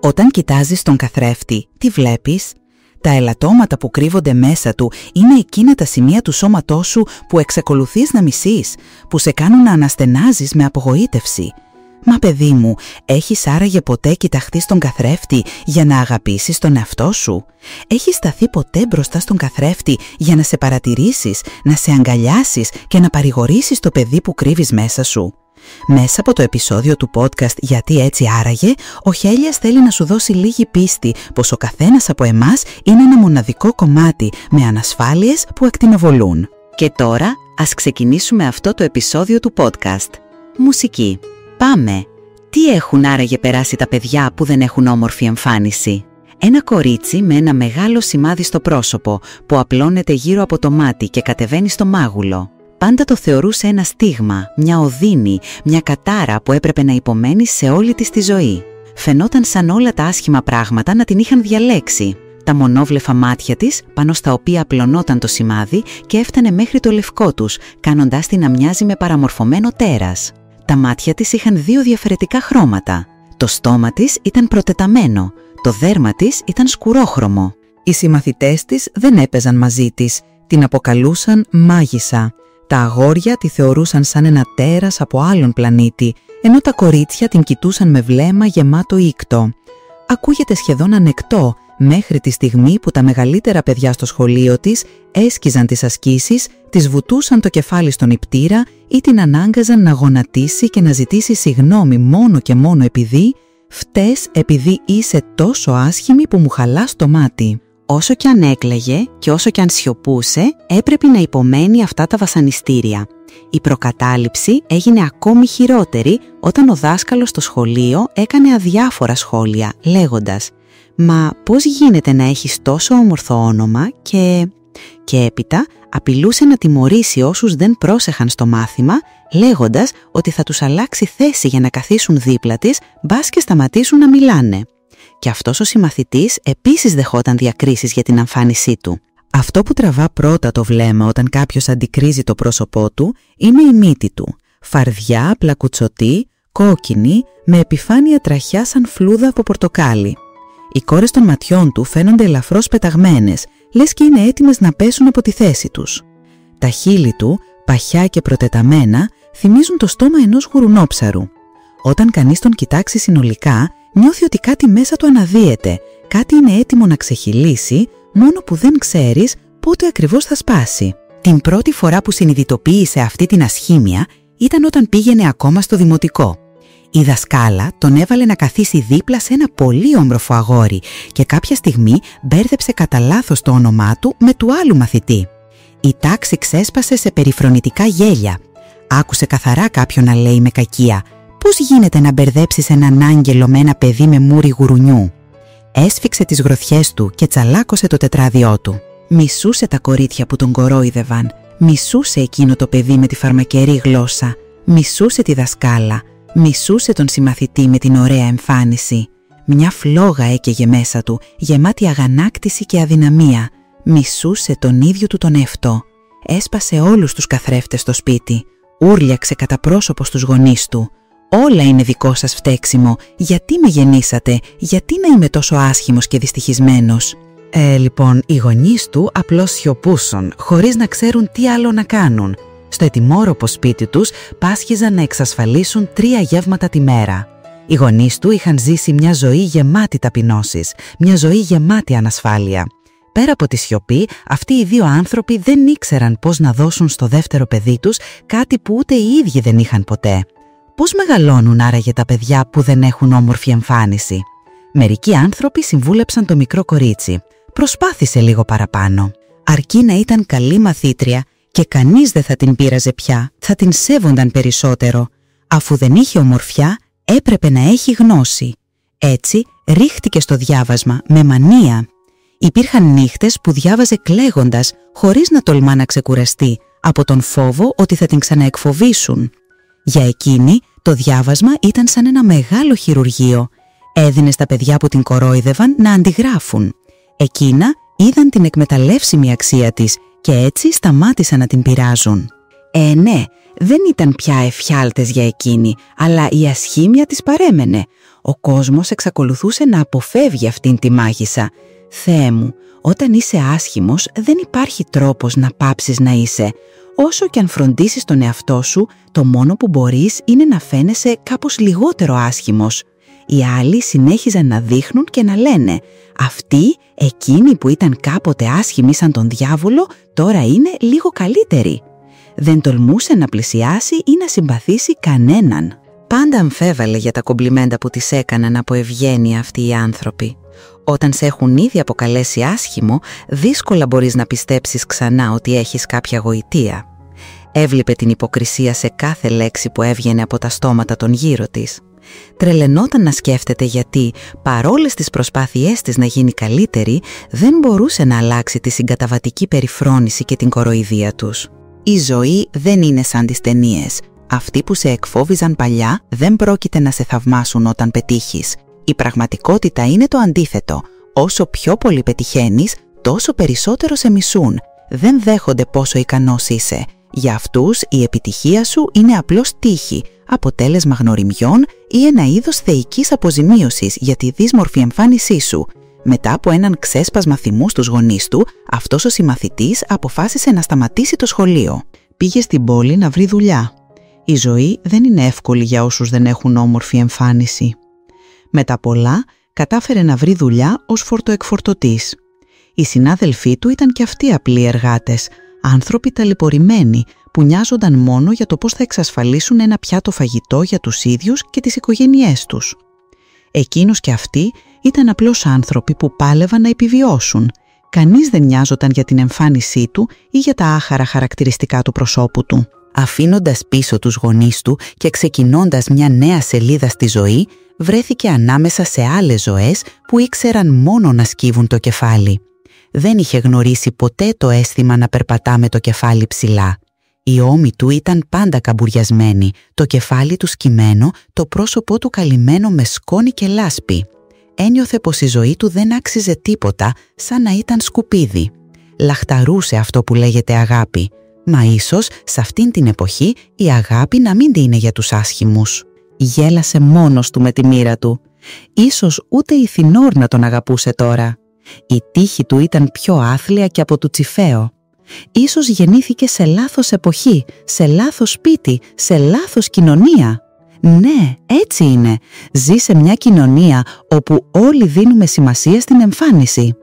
Όταν κοιτάζεις τον καθρέφτη, τι βλέπεις? Τα ελαττώματα που κρύβονται μέσα του είναι εκείνα τα σημεία του σώματός σου που εξακολουθείς να μισείς, που σε κάνουν να αναστενάζεις με απογοήτευση. Μα παιδί μου, έχεις άραγε ποτέ κοιταχθεί στον καθρέφτη για να αγαπήσεις τον εαυτό σου? Έχεις σταθεί ποτέ μπροστά στον καθρέφτη για να σε παρατηρήσεις, να σε αγκαλιάσεις και να παρηγορήσεις το παιδί που κρύβεις μέσα σου? Μέσα από το επεισόδιο του podcast «Γιατί έτσι άραγε», ο Χέλιας θέλει να σου δώσει λίγη πίστη πως ο καθένας από εμάς είναι ένα μοναδικό κομμάτι με ανασφάλειες που ακτινοβολούν. Και τώρα ας ξεκινήσουμε αυτό το επεισόδιο του podcast. Μουσική. Πάμε! Τι έχουν άραγε περάσει τα παιδιά που δεν έχουν όμορφη εμφάνιση? Ένα κορίτσι με ένα μεγάλο σημάδι στο πρόσωπο που απλώνεται γύρω από το μάτι και κατεβαίνει στο μάγουλο. Πάντα το θεωρούσε ένα στίγμα, μια οδύνη, μια κατάρα που έπρεπε να υπομένει σε όλη της τη ζωή. Φαινόταν σαν όλα τα άσχημα πράγματα να την είχαν διαλέξει. Τα μονόβλεφα μάτια της, πάνω στα οποία απλωνόταν το σημάδι και έφτανε μέχρι το λευκό τους, κάνοντάς την να μοιάζει με παραμορφωμένο τέρας. Τα μάτια της είχαν δύο διαφορετικά χρώματα. Το στόμα της ήταν προτεταμένο, το δέρμα της ήταν σκουρόχρωμο. Οι συμμαθητές της δεν έπαιζαν μαζί της, την αποκαλούσαν μάγισσα. Τα αγόρια τη θεωρούσαν σαν ένα τέρας από άλλον πλανήτη, ενώ τα κορίτσια την κοιτούσαν με βλέμμα γεμάτο ήκτο. Ακούγεται σχεδόν ανεκτό, μέχρι τη στιγμή που τα μεγαλύτερα παιδιά στο σχολείο της έσκιζαν τις ασκήσεις, της βουτούσαν το κεφάλι στον υπτήρα ή την ανάγκαζαν να γονατίσει και να ζητήσει συγγνώμη μόνο και μόνο επειδή «φταίς επειδή είσαι τόσο άσχημη που μου χαλάς το μάτι». Όσο κι αν έκλαιγε και όσο κι αν σιωπούσε, έπρεπε να υπομένει αυτά τα βασανιστήρια. Η προκατάληψη έγινε ακόμη χειρότερη όταν ο δάσκαλος στο σχολείο έκανε αδιάφορα σχόλια, λέγοντας «Μα πώς γίνεται να έχεις τόσο όμορφο όνομα?» και έπειτα απειλούσε να τιμωρήσει όσους δεν πρόσεχαν στο μάθημα, λέγοντας ότι θα τους αλλάξει θέση για να καθίσουν δίπλα της, μπας και σταματήσουν να μιλάνε. Και αυτός ο συμμαθητής επίσης δεχόταν διακρίσεις για την εμφάνισή του. Αυτό που τραβά πρώτα το βλέμμα όταν κάποιος αντικρίζει το πρόσωπό του είναι η μύτη του. Φαρδιά, πλακουτσωτή, κόκκινη, με επιφάνεια τραχιά σαν φλούδα από πορτοκάλι. Οι κόρες των ματιών του φαίνονται ελαφρώς πεταγμένες, λες και είναι έτοιμες να πέσουν από τη θέση τους. Τα χείλη του, παχιά και προτεταμένα, θυμίζουν το στόμα ενός γουρουνόψαρου. Όταν κανείς τον κοιτάξει συνολικά, νιώθει ότι κάτι μέσα του αναδύεται, κάτι είναι έτοιμο να ξεχυλήσει, μόνο που δεν ξέρεις πότε ακριβώς θα σπάσει. Την πρώτη φορά που συνειδητοποίησε αυτή την ασχήμια ήταν όταν πήγαινε ακόμα στο δημοτικό. Η δασκάλα τον έβαλε να καθίσει δίπλα σε ένα πολύ όμορφο αγόρι και κάποια στιγμή μπέρδεψε κατά λάθος το όνομά του με του άλλου μαθητή. Η τάξη ξέσπασε σε περιφρονητικά γέλια. Άκουσε καθαρά κάποιον να λέει με κακία «Πώς γίνεται να μπερδέψεις έναν άγγελο με ένα παιδί με μούρι γουρουνιού?» Έσφιξε τις γροθιές του και τσαλάκωσε το τετράδιό του. Μισούσε τα κορίτσια που τον κορόιδευαν. Μισούσε εκείνο το παιδί με τη φαρμακερή γλώσσα. Μισούσε τη δασκάλα. Μισούσε τον συμμαθητή με την ωραία εμφάνιση. Μια φλόγα έκαιγε μέσα του, γεμάτη αγανάκτηση και αδυναμία. Μισούσε τον ίδιο του τον εαυτό. Έσπασε όλους τους καθρέφτες στο σπίτι. Ούρλιαξε κατά πρόσωπο στους γονείς του. «Όλα είναι δικό σας φταίξιμο. Γιατί με γεννήσατε? Γιατί να είμαι τόσο άσχημος και δυστυχισμένος?» Λοιπόν, οι γονείς του απλώς σιωπούσαν, χωρίς να ξέρουν τι άλλο να κάνουν. Στο ετοιμόρροπο σπίτι τους πάσχιζαν να εξασφαλίσουν 3 γεύματα τη μέρα. Οι γονείς του είχαν ζήσει μια ζωή γεμάτη ταπεινώσεις, μια ζωή γεμάτη ανασφάλεια. Πέρα από τη σιωπή, αυτοί οι δύο άνθρωποι δεν ήξεραν πώς να δώσουν στο δεύτερο παιδί τους κάτι που ούτε οι ίδιοι δεν είχαν ποτέ. Πώς μεγαλώνουν άραγε τα παιδιά που δεν έχουν όμορφη εμφάνιση? Μερικοί άνθρωποι συμβούλεψαν το μικρό κορίτσι. Προσπάθησε λίγο παραπάνω. Αρκεί να ήταν καλή μαθήτρια και κανείς δεν θα την πείραζε πια, θα την σέβονταν περισσότερο. Αφού δεν είχε ομορφιά, έπρεπε να έχει γνώση. Έτσι ρίχτηκε στο διάβασμα με μανία. Υπήρχαν νύχτες που διάβαζε κλαίγοντας, χωρίς να τολμά να ξεκουραστεί, από τον φόβο ότι θα την ξαναεκφοβήσουν. Για εκείνη, το διάβασμα ήταν σαν ένα μεγάλο χειρουργείο. Έδινε στα παιδιά που την κορόιδευαν να αντιγράφουν. Εκείνα είδαν την εκμεταλλεύσιμη αξία της και έτσι σταμάτησαν να την πειράζουν. Ναι, Δεν ήταν πια εφιάλτες για εκείνη, αλλά η ασχήμια της παρέμενε. Ο κόσμος εξακολουθούσε να αποφεύγει αυτήν τη μάγισσα. Θεέ μου, όταν είσαι άσχημος δεν υπάρχει τρόπος να πάψεις να είσαι. Όσο και αν φροντίσεις τον εαυτό σου, το μόνο που μπορείς είναι να φαίνεσαι κάπως λιγότερο άσχημος. Οι άλλοι συνέχιζαν να δείχνουν και να λένε «Αυτή, εκείνη που ήταν κάποτε άσχημη σαν τον διάβολο, τώρα είναι λίγο καλύτερη». Δεν τολμούσε να πλησιάσει ή να συμπαθήσει κανέναν. Πάντα αμφέβαλε για τα κομπλιμέντα που της έκαναν από ευγένεια αυτοί οι άνθρωποι. Όταν σε έχουν ήδη αποκαλέσει άσχημο, δύσκολα μπορείς να πιστέψεις ξανά ότι έχεις κάποια γοητεία. Έβλεπε την υποκρισία σε κάθε λέξη που έβγαινε από τα στόματα των γύρω της. Τρελαινόταν να σκέφτεται γιατί, παρόλες τις προσπάθειές της να γίνει καλύτερη, δεν μπορούσε να αλλάξει τη συγκαταβατική περιφρόνηση και την κοροϊδία τους. Η ζωή δεν είναι σαν τις ταινίες. Αυτοί που σε εκφόβιζαν παλιά δεν πρόκειται να σε θαυμάσουν όταν πετύχεις. Η πραγματικότητα είναι το αντίθετο. Όσο πιο πολύ πετυχαίνεις, τόσο περισσότερο σε μισούν. Δεν δέχονται πόσο ικανός είσαι. Για αυτούς η επιτυχία σου είναι απλώς τύχη, αποτέλεσμα γνωριμιών ή ένα είδος θεϊκής αποζημίωσης για τη δύσμορφη εμφάνισή σου. Μετά από έναν ξέσπασμα θυμού στους γονείς του, αυτός ο συμμαθητής αποφάσισε να σταματήσει το σχολείο. Πήγε στην πόλη να βρει δουλειά. Η ζωή δεν είναι εύκολη για όσους δεν έχουν όμορφη εμφάνιση. Με τα πολλά, κατάφερε να βρει δουλειά ως φορτοεκφορτωτής. Οι συνάδελφοί του ήταν και αυτοί απλοί εργάτες, άνθρωποι ταλαιπωρημένοι που νοιάζονταν μόνο για το πώς θα εξασφαλίσουν ένα πιάτο φαγητό για τους ίδιους και τις οικογένειές τους. Εκείνος και αυτοί ήταν απλώς άνθρωποι που πάλευαν να επιβιώσουν. Κανείς δεν νοιάζονταν για την εμφάνισή του ή για τα άχαρα χαρακτηριστικά του προσώπου του. Αφήνοντας πίσω τους γονείς του και ξεκινώντας μια νέα σελίδα στη ζωή, βρέθηκε ανάμεσα σε άλλες ζωές που ήξεραν μόνο να σκύβουν το κεφάλι. Δεν είχε γνωρίσει ποτέ το αίσθημα να περπατά με το κεφάλι ψηλά. Οι ώμοι του ήταν πάντα καμπουριασμένοι, το κεφάλι του σκυμμένο, το πρόσωπό του καλυμμένο με σκόνη και λάσπη. Ένιωθε πως η ζωή του δεν άξιζε τίποτα, σαν να ήταν σκουπίδι. Λαχταρούσε αυτό που λέγεται αγάπη. Μα ίσως σε αυτήν την εποχή η αγάπη να μην είναι για τους άσχημους. Γέλασε μόνος του με τη μοίρα του. Ίσως ούτε η Θηνόρ να τον αγαπούσε τώρα. Η τύχη του ήταν πιο άθλια και από του Τσιφαίο. Ίσως γεννήθηκε σε λάθος εποχή, σε λάθος σπίτι, σε λάθος κοινωνία. Ναι, έτσι είναι. Ζει σε μια κοινωνία όπου όλοι δίνουμε σημασία στην εμφάνιση.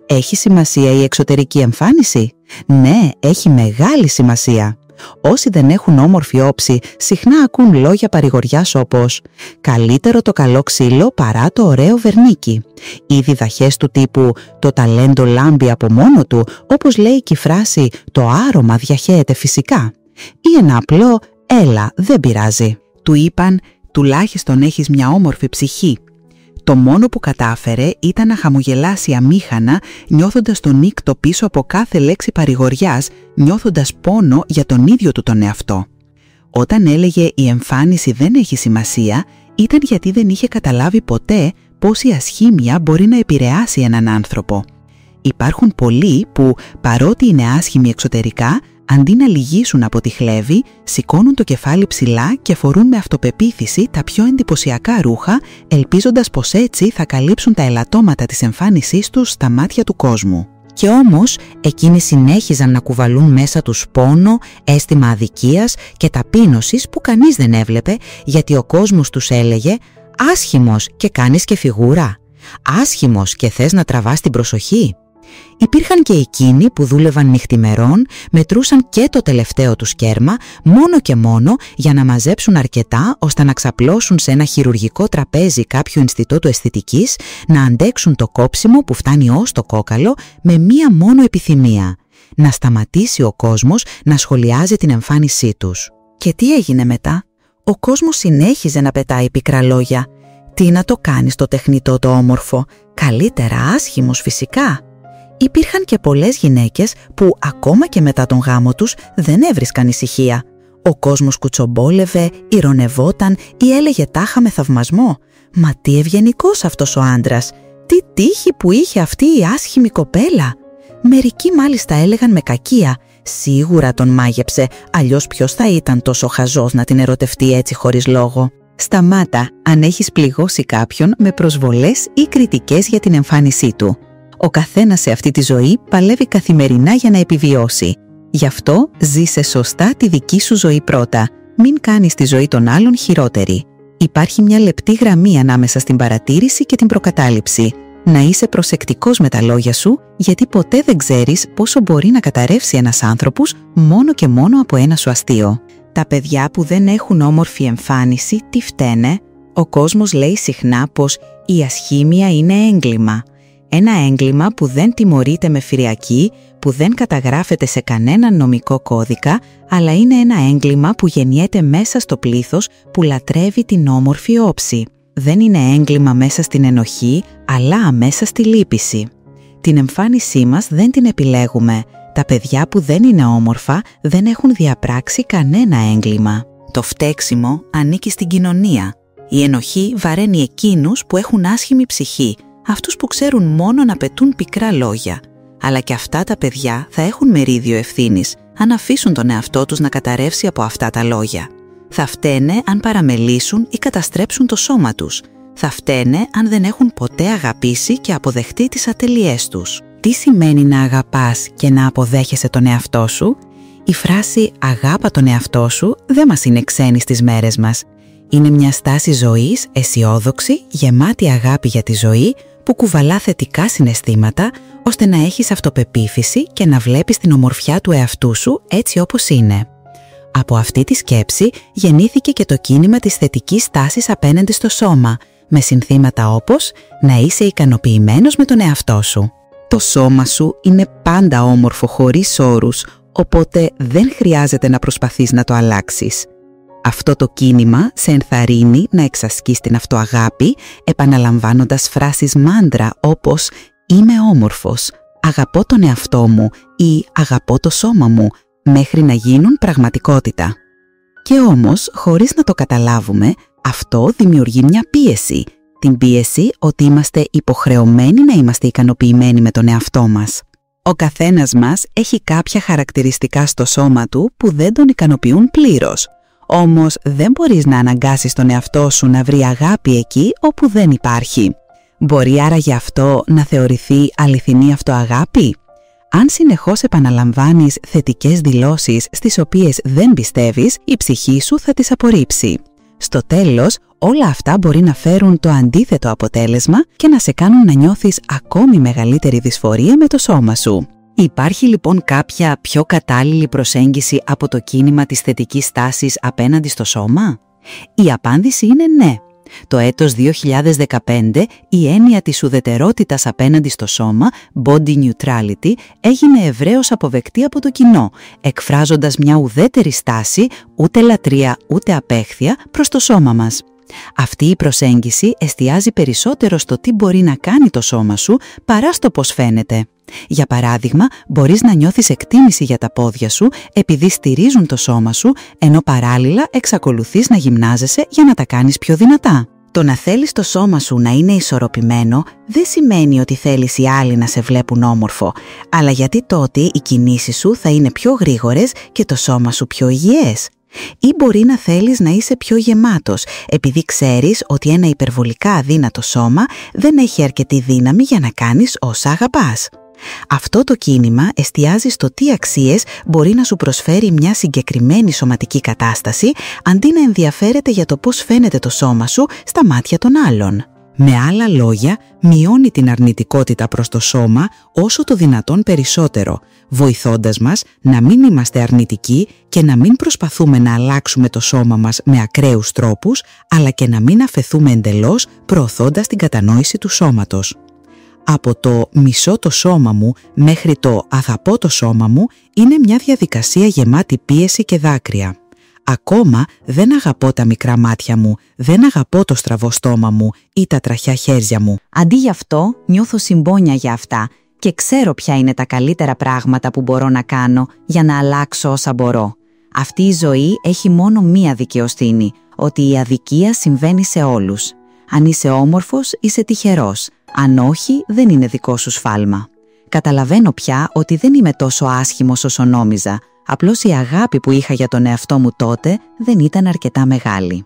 Έχει σημασία η εξωτερική εμφάνιση? Ναι, έχει μεγάλη σημασία. Όσοι δεν έχουν όμορφη όψη συχνά ακούν λόγια παρηγοριάς όπως «καλύτερο το καλό ξύλο παρά το ωραίο βερνίκι» ή διδαχές του τύπου «το ταλέντο λάμπει από μόνο του», όπως λέει και η φράση «το άρωμα διαχέεται φυσικά» ή ένα απλό «έλα, δεν πειράζει». Του είπαν «τουλάχιστον έχεις μια όμορφη ψυχή». Το μόνο που κατάφερε ήταν να χαμογελάσει αμήχανα, νιώθοντας τον νύκτο πίσω από κάθε λέξη παρηγοριάς, νιώθοντας πόνο για τον ίδιο του τον εαυτό. Όταν έλεγε «η εμφάνιση δεν έχει σημασία», ήταν γιατί δεν είχε καταλάβει ποτέ πώς η ασχήμια μπορεί να επηρεάσει έναν άνθρωπο. Υπάρχουν πολλοί που, παρότι είναι άσχημοι εξωτερικά, αντί να λυγίσουν από τη χλέβη, σηκώνουν το κεφάλι ψηλά και φορούν με αυτοπεποίθηση τα πιο εντυπωσιακά ρούχα, ελπίζοντας πως έτσι θα καλύψουν τα ελαττώματα της εμφάνισής τους στα μάτια του κόσμου. Και όμως, εκείνοι συνέχιζαν να κουβαλούν μέσα τους πόνο, αίσθημα αδικίας και ταπείνωσης που κανείς δεν έβλεπε, γιατί ο κόσμος τους έλεγε «άσχημος και κάνεις και φιγούρα, άσχημος και θες να τραβάς την προσοχή». Υπήρχαν και εκείνοι που δούλευαν νυχτημερών, μετρούσαν και το τελευταίο τους κέρμα μόνο και μόνο για να μαζέψουν αρκετά ώστε να ξαπλώσουν σε ένα χειρουργικό τραπέζι κάποιου Ινστιτούτου Αισθητικής, να αντέξουν το κόψιμο που φτάνει ως το κόκαλο με μία μόνο επιθυμία: να σταματήσει ο κόσμος να σχολιάζει την εμφάνισή τους. Και τι έγινε μετά? Ο κόσμος συνέχιζε να πετάει πικρά λόγια. Τι να το κάνεις το τεχνητό το όμορφο, καλύτερα άσχημος φυσικά. Υπήρχαν και πολλές γυναίκες που ακόμα και μετά τον γάμο τους δεν έβρισκαν ησυχία. Ο κόσμος κουτσομπόλευε, ηρωνευόταν ή έλεγε τάχα με θαυμασμό «Μα τι ευγενικός αυτός ο άντρας, τι τύχη που είχε αυτή η άσχημη κοπέλα». Μερικοί μάλιστα έλεγαν με κακία Σίγουρα τον μάγεψε, αλλιώς ποιος θα ήταν τόσο χαζός να την ερωτευτεί έτσι χωρίς λόγο. Σταμάτα αν έχεις πληγώσει κάποιον με προσβολές ή κριτικές για την εμφάνισή του. Ο καθένας σε αυτή τη ζωή παλεύει καθημερινά για να επιβιώσει. Γι' αυτό ζήσε σωστά τη δική σου ζωή πρώτα. Μην κάνεις τη ζωή των άλλων χειρότερη. Υπάρχει μια λεπτή γραμμή ανάμεσα στην παρατήρηση και την προκατάληψη. Να είσαι προσεκτικός με τα λόγια σου, γιατί ποτέ δεν ξέρεις πόσο μπορεί να καταρρεύσει ένας άνθρωπος μόνο και μόνο από ένα σου αστείο. Τα παιδιά που δεν έχουν όμορφη εμφάνιση, τι φταίνε? Ο κόσμος λέει συχνά πως η ασχήμια είναι έγκλημα. Ένα έγκλημα που δεν τιμωρείται με φυριακή, που δεν καταγράφεται σε κανέναν νομικό κώδικα, αλλά είναι ένα έγκλημα που γεννιέται μέσα στο πλήθος που λατρεύει την όμορφη όψη. Δεν είναι έγκλημα μέσα στην ενοχή, αλλά μέσα στη λύπηση. Την εμφάνισή μας δεν την επιλέγουμε. Τα παιδιά που δεν είναι όμορφα δεν έχουν διαπράξει κανένα έγκλημα. Το φταίξιμο ανήκει στην κοινωνία. Η ενοχή βαραίνει εκείνους που έχουν άσχημη ψυχή, αυτούς που ξέρουν μόνο να πετούν πικρά λόγια. Αλλά και αυτά τα παιδιά θα έχουν μερίδιο ευθύνης, αν αφήσουν τον εαυτό τους να καταρρεύσει από αυτά τα λόγια. Θα φταίνε αν παραμελήσουν ή καταστρέψουν το σώμα τους. Θα φταίνε αν δεν έχουν ποτέ αγαπήσει και αποδεχτεί τις ατελειές τους. Τι σημαίνει να αγαπάς και να αποδέχεσαι τον εαυτό σου? Η φράση «αγάπα τον εαυτό σου» δεν μας είναι ξένη στις μέρες μας. Είναι μια στάση ζωής αισιόδοξη, γεμάτη αγάπη για τη ζωή, που κουβαλά θετικά συναισθήματα, ώστε να έχεις αυτοπεποίθηση και να βλέπεις την ομορφιά του εαυτού σου έτσι όπως είναι. Από αυτή τη σκέψη γεννήθηκε και το κίνημα της θετικής στάσης απέναντι στο σώμα, με συνθήματα όπως «να είσαι ικανοποιημένος με τον εαυτό σου». Το σώμα σου είναι πάντα όμορφο χωρίς όρους, οπότε δεν χρειάζεται να προσπαθείς να το αλλάξεις. Αυτό το κίνημα σε ενθαρρύνει να εξασκείς την αυτοαγάπη, επαναλαμβάνοντας φράσεις μάντρα όπως «είμαι όμορφος», «αγαπώ τον εαυτό μου» ή «αγαπώ το σώμα μου», μέχρι να γίνουν πραγματικότητα. Και όμως, χωρίς να το καταλάβουμε, αυτό δημιουργεί μια πίεση. Την πίεση ότι είμαστε υποχρεωμένοι να είμαστε ικανοποιημένοι με τον εαυτό μας. Ο καθένας μας έχει κάποια χαρακτηριστικά στο σώμα του που δεν τον ικανοποιούν πλήρως. Όμως δεν μπορείς να αναγκάσεις τον εαυτό σου να βρει αγάπη εκεί όπου δεν υπάρχει. Μπορεί άραγε αυτό να θεωρηθεί αληθινή αυτοαγάπη? Αν συνεχώς επαναλαμβάνεις θετικές δηλώσεις στις οποίες δεν πιστεύεις, η ψυχή σου θα τις απορρίψει. Στο τέλος, όλα αυτά μπορεί να φέρουν το αντίθετο αποτέλεσμα και να σε κάνουν να νιώθεις ακόμη μεγαλύτερη δυσφορία με το σώμα σου. Υπάρχει λοιπόν κάποια πιο κατάλληλη προσέγγιση από το κίνημα της θετικής στάσης απέναντι στο σώμα? Η απάντηση είναι ναι. Το έτος 2015 η έννοια της ουδετερότητας απέναντι στο σώμα, body neutrality, έγινε ευρέως αποδεκτή από το κοινό, εκφράζοντας μια ουδέτερη στάση, ούτε λατρεία ούτε απέχθεια, προς το σώμα μας. Αυτή η προσέγγιση εστιάζει περισσότερο στο τι μπορεί να κάνει το σώμα σου παρά στο πώς φαίνεται. Για παράδειγμα, μπορείς να νιώθεις εκτίμηση για τα πόδια σου επειδή στηρίζουν το σώμα σου, ενώ παράλληλα εξακολουθείς να γυμνάζεσαι για να τα κάνεις πιο δυνατά. Το να θέλεις το σώμα σου να είναι ισορροπημένο δεν σημαίνει ότι θέλεις οι άλλοι να σε βλέπουν όμορφο, αλλά γιατί τότε οι κινήσεις σου θα είναι πιο γρήγορες και το σώμα σου πιο υγιές. Ή μπορεί να θέλεις να είσαι πιο γεμάτος, επειδή ξέρεις ότι ένα υπερβολικά αδύνατο σώμα δεν έχει αρκετή δύναμη για να κάνεις όσα αγαπάς. Αυτό το κίνημα εστιάζει στο τι αξίες μπορεί να σου προσφέρει μια συγκεκριμένη σωματική κατάσταση, αντί να ενδιαφέρεται για το πώς φαίνεται το σώμα σου στα μάτια των άλλων. Με άλλα λόγια, μειώνει την αρνητικότητα προς το σώμα όσο το δυνατόν περισσότερο, βοηθώντας μας να μην είμαστε αρνητικοί και να μην προσπαθούμε να αλλάξουμε το σώμα μας με ακραίους τρόπους, αλλά και να μην αφεθούμε εντελώς προωθώντας την κατανόηση του σώματος. Από το «μισώ το σώμα μου» μέχρι το «αγαπώ το σώμα μου» είναι μια διαδικασία γεμάτη πίεση και δάκρυα. Ακόμα δεν αγαπώ τα μικρά μάτια μου, δεν αγαπώ το στραβό στόμα μου ή τα τραχιά χέρια μου. Αντί γι' αυτό, νιώθω συμπόνια για αυτά και ξέρω ποια είναι τα καλύτερα πράγματα που μπορώ να κάνω για να αλλάξω όσα μπορώ. Αυτή η ζωή έχει μόνο μία δικαιοσύνη, ότι η αδικία συμβαίνει σε όλους. Αν είσαι όμορφος, είσαι τυχερός. Αν όχι, δεν είναι δικό σου σφάλμα. Καταλαβαίνω πια ότι δεν είμαι τόσο άσχημος όσο νόμιζα. Απλώς η αγάπη που είχα για τον εαυτό μου τότε δεν ήταν αρκετά μεγάλη.